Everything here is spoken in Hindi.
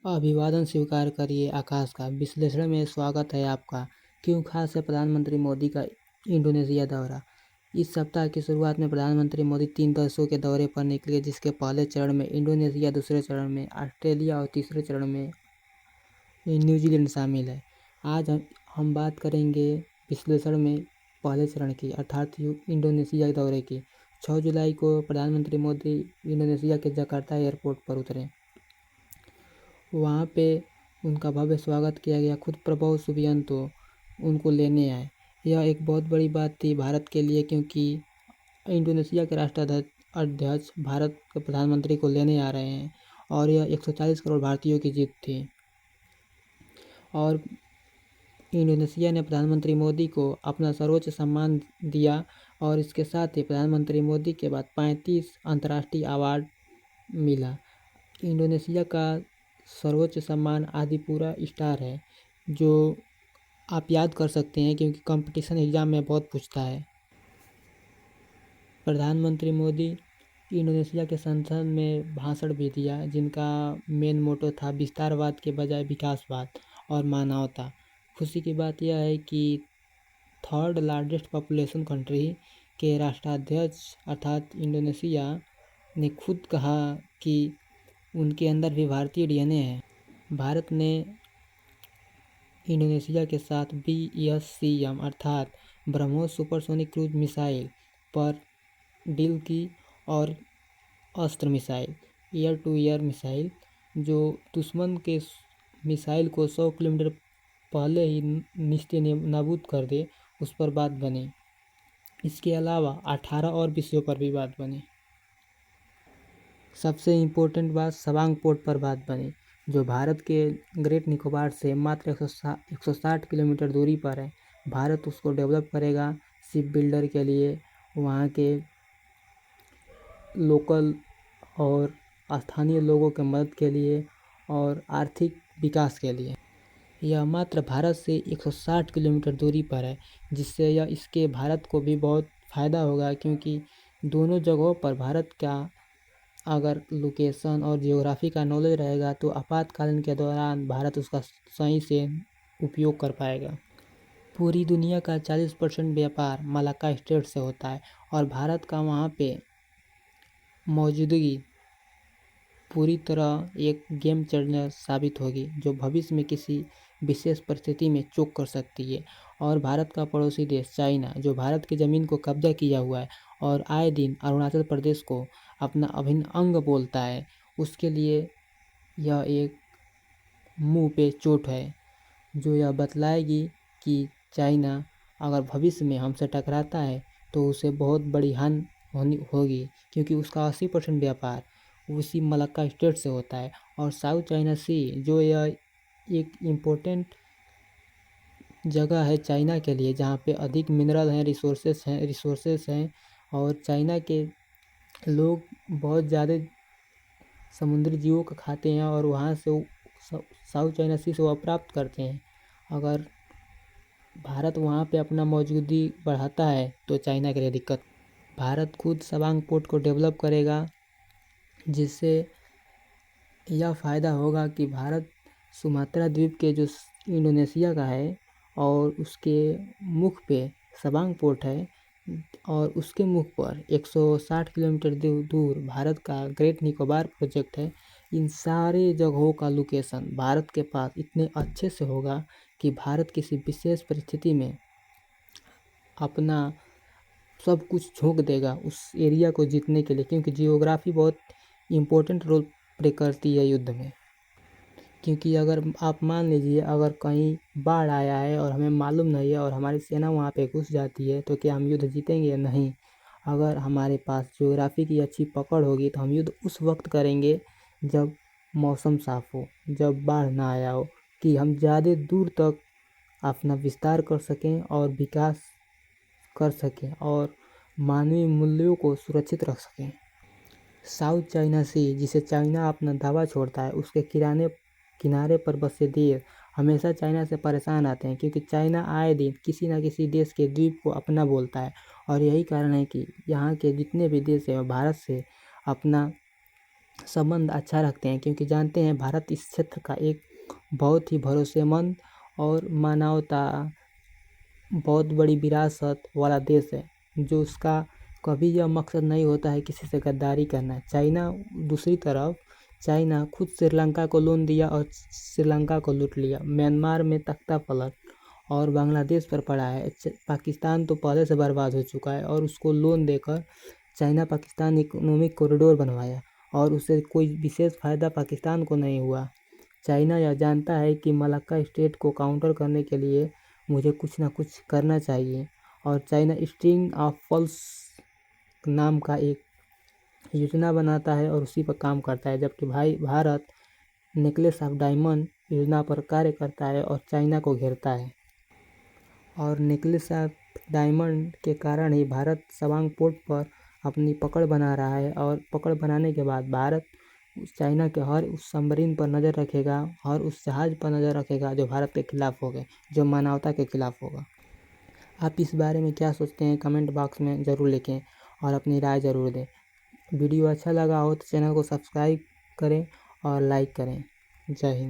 अभिवादन स्वीकार करिए आकाश का। विश्लेषण में स्वागत है आपका। क्यों खास है प्रधानमंत्री मोदी का इंडोनेशिया दौरा। इस सप्ताह की शुरुआत में प्रधानमंत्री मोदी 3 देशों के दौरे पर निकले, जिसके पहले चरण में इंडोनेशिया, दूसरे चरण में ऑस्ट्रेलिया और तीसरे चरण में न्यूजीलैंड शामिल है। आज हम बात करेंगे विश्लेषण में पहले चरण की, अर्थात इंडोनेशिया दौरे की। 6 जुलाई को प्रधानमंत्री मोदी इंडोनेशिया के जकार्ता एयरपोर्ट पर उतरे। वहाँ पे उनका भव्य स्वागत किया गया। खुद प्रबोव सुबियांतो उनको लेने आए। यह एक बहुत बड़ी बात थी भारत के लिए, क्योंकि इंडोनेशिया के राष्ट्राध्यक्ष भारत के प्रधानमंत्री को लेने आ रहे हैं और यह 140 करोड़ भारतीयों की जीत थी। और इंडोनेशिया ने प्रधानमंत्री मोदी को अपना सर्वोच्च सम्मान दिया और इसके साथ ही प्रधानमंत्री मोदी के बाद 35 अंतर्राष्ट्रीय अवार्ड मिला। इंडोनेशिया का सर्वोच्च सम्मान आदिपुरा स्टार है, जो आप याद कर सकते हैं क्योंकि कंपटीशन एग्जाम में बहुत पूछता है। प्रधानमंत्री मोदी इंडोनेशिया के संसद में भाषण भी दिया, जिनका मेन मोटो था विस्तारवाद के बजाय विकासवाद और मानवता। खुशी की बात यह है कि 3rd लार्जेस्ट पॉपुलेशन कंट्री के राष्ट्राध्यक्ष अर्थात इंडोनेशिया ने खुद कहा कि उनके अंदर भी भारतीय डीएनए है। भारत ने इंडोनेशिया के साथ BSCM अर्थात ब्रह्मोस सुपरसोनिक क्रूज मिसाइल पर डील की और Astra missile, air to air missile, जो दुश्मन के मिसाइल को 100 किलोमीटर पहले ही निस्ते नाबूद कर दे, उस पर बात बनी। इसके अलावा 18 और विषयों पर भी बात बनी। सबसे इम्पोर्टेंट बात सवांग पोर्ट पर बात बनी, जो भारत के ग्रेट निकोबार से मात्र 160 किलोमीटर दूरी पर है। भारत उसको डेवलप करेगा शिप बिल्डर के लिए, वहाँ के लोकल और स्थानीय लोगों के मदद के लिए और आर्थिक विकास के लिए। यह मात्र भारत से 160 किलोमीटर दूरी पर है, जिससे इसके भारत को भी बहुत फ़ायदा होगा, क्योंकि दोनों जगहों पर भारत का अगर लोकेशन और जियोग्राफी का नॉलेज रहेगा तो आपातकालीन के दौरान भारत उसका सही से उपयोग कर पाएगा। पूरी दुनिया का 40% व्यापार मलाक्का स्ट्रेट से होता है और भारत का वहाँ पे मौजूदगी पूरी तरह एक गेम चेंजर साबित होगी, जो भविष्य में किसी विशेष परिस्थिति में चूक कर सकती है। और भारत का पड़ोसी देश चाइना, जो भारत की ज़मीन को कब्जा किया हुआ है और आए दिन अरुणाचल प्रदेश को अपना अभिन्न अंग बोलता है, उसके लिए यह एक मुंह पे चोट है, जो यह बतलाएगी कि चाइना अगर भविष्य में हमसे टकराता है तो उसे बहुत बड़ी हानि होगी, क्योंकि उसका 80% व्यापार उसी मलाक्का स्ट्रेट से होता है। और साउथ चाइना सी, जो यह एक इम्पोर्टेंट जगह है चाइना के लिए, जहाँ पे अधिक मिनरल हैं, रिसोर्सेस हैं और चाइना के लोग बहुत ज़्यादा समुद्री जीवों को खाते हैं और वहाँ से साउथ चाइना सी से वह प्राप्त करते हैं। अगर भारत वहाँ पे अपना मौजूदगी बढ़ाता है तो चाइना के लिए दिक्कत। भारत खुद सवांग पोर्ट को डेवलप करेगा, जिससे यह फ़ायदा होगा कि भारत सुमात्रा द्वीप के जो इंडोनेशिया का है और उसके मुख पे सवांग पोर्ट है और उसके मुख पर 160 किलोमीटर दूर भारत का ग्रेट निकोबार प्रोजेक्ट है। इन सारे जगहों का लोकेशन भारत के पास इतने अच्छे से होगा कि भारत किसी विशेष परिस्थिति में अपना सब कुछ झोंक देगा उस एरिया को जीतने के लिए, क्योंकि जियोग्राफी बहुत इम्पोर्टेंट रोल प्ले करती है युद्ध में। क्योंकि अगर आप मान लीजिए अगर कहीं बाढ़ आया है और हमें मालूम नहीं है और हमारी सेना वहाँ पे घुस जाती है, तो क्या हम युद्ध जीतेंगे? नहीं। अगर हमारे पास ज्योग्राफी की अच्छी पकड़ होगी तो हम युद्ध उस वक्त करेंगे जब मौसम साफ़ हो, जब बाढ़ ना आया हो, कि हम ज़्यादा दूर तक अपना विस्तार कर सकें और विकास कर सकें और मानवीय मूल्यों को सुरक्षित रख सकें। साउथ चाइना सी, जिसे चाइना अपना दावा छोड़ता है, उसके किनारे पर बसे देश हमेशा चाइना से परेशान आते हैं, क्योंकि चाइना आए दिन किसी न किसी देश के द्वीप को अपना बोलता है। और यही कारण है कि यहाँ के जितने भी देश हैं भारत से अपना संबंध अच्छा रखते हैं, क्योंकि जानते हैं भारत इस क्षेत्र का एक बहुत ही भरोसेमंद और मानवता बहुत बड़ी विरासत वाला देश है, जो उसका कभी यह मकसद नहीं होता है किसी से गद्दारी करना। चाइना दूसरी तरफ, चाइना खुद श्रीलंका को लोन दिया और श्रीलंका को लूट लिया। म्यांमार में तख्ता पलट और बांग्लादेश पर पड़ा है। पाकिस्तान तो पहले से बर्बाद हो चुका है और उसको लोन देकर चाइना पाकिस्तान इकोनॉमिक कॉरिडोर बनवाया और उससे कोई विशेष फ़ायदा पाकिस्तान को नहीं हुआ। चाइना यह जानता है कि मलक्का स्टेट को काउंटर करने के लिए मुझे कुछ ना कुछ करना चाहिए, और चाइना स्ट्रिंग ऑफ पर्ल्स नाम का एक योजना बनाता है और उसी पर काम करता है, जबकि भारत नेकलेस ऑफ डायमंड योजना पर कार्य करता है और चाइना को घेरता है। और नेकलेस ऑफ डायमंड के कारण ही भारत सवांग पोर्ट पर अपनी पकड़ बना रहा है, और पकड़ बनाने के बाद भारत चाइना के हर उस सबमरीन पर नज़र रखेगा, हर उस जहाज़ पर नज़र रखेगा जो भारत के खिलाफ होगा, जो मानवता के खिलाफ होगा। आप इस बारे में क्या सोचते हैं कमेंट बॉक्स में ज़रूर लिखें और अपनी राय ज़रूर दें। वीडियो अच्छा लगा हो तो चैनल को सब्सक्राइब करें और लाइक करें। जय हिंद।